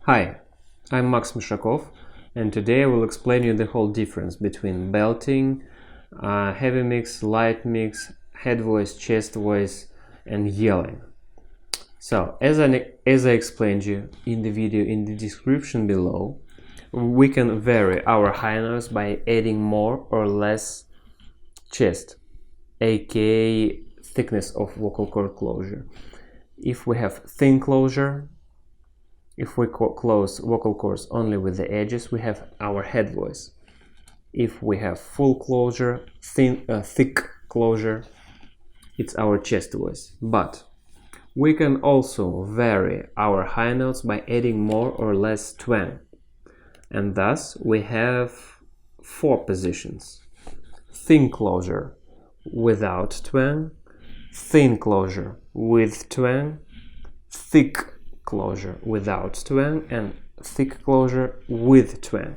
Hi, I'm Max Mishakov, and today I will explain you the whole difference between belting, heavy mix, light mix, head voice, chest voice, and yelling. So, as I explained you in the video in the description below, we can vary our high notes by adding more or less chest, aka thickness of vocal cord closure. If we have thin closure, if we close vocal cords only with the edges, we have our head voice. If we have full closure, thick closure, it's our chest voice. But we can also vary our high notes by adding more or less twang. And thus we have 4 positions: thin closure without twang, thin closure with twang, thick closure without twang, and thick closure with twang.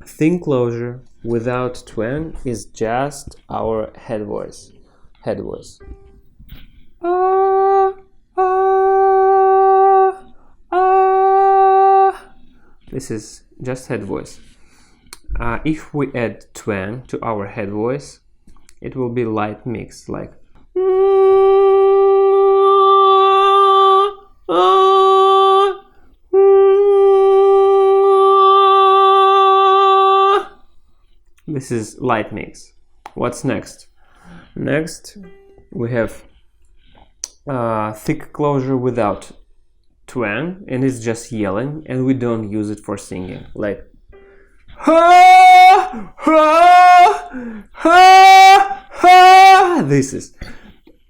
Thin closure without twang is just our head voice. This is just head voice. If we add twang to our head voice, it will be light mix, like this is light mix. What's next? Next we have thick closure without twang, and it's just yelling, and we don't use it for singing, like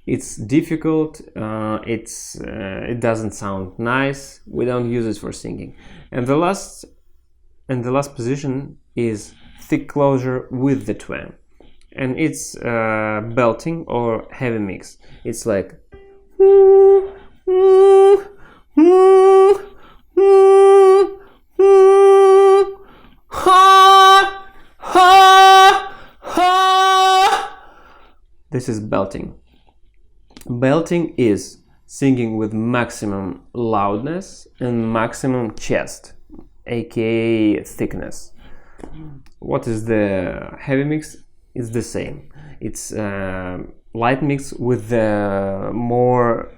it's difficult, it doesn't sound nice, we don't use it for singing. And the last position is thick closure with the twang, and it's belting or heavy mix. It's like this is belting. Belting is singing with maximum loudness and maximum chest, aka thickness. What is the heavy mix? It's the same. It's light mix with the more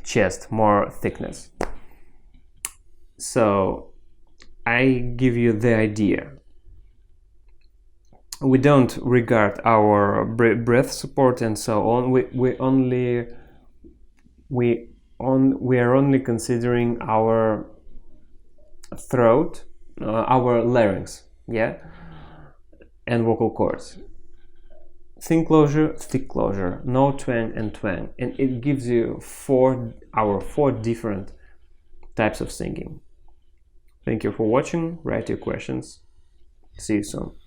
chest, more thickness. So I give you the idea. We don't regard our breath support and so on. We are only considering our throat, our larynx, yeah, and vocal cords. Thin closure, thick closure, no twang and twang, and it gives you our four different types of singing. Thank you for watching. Write your questions. See you soon.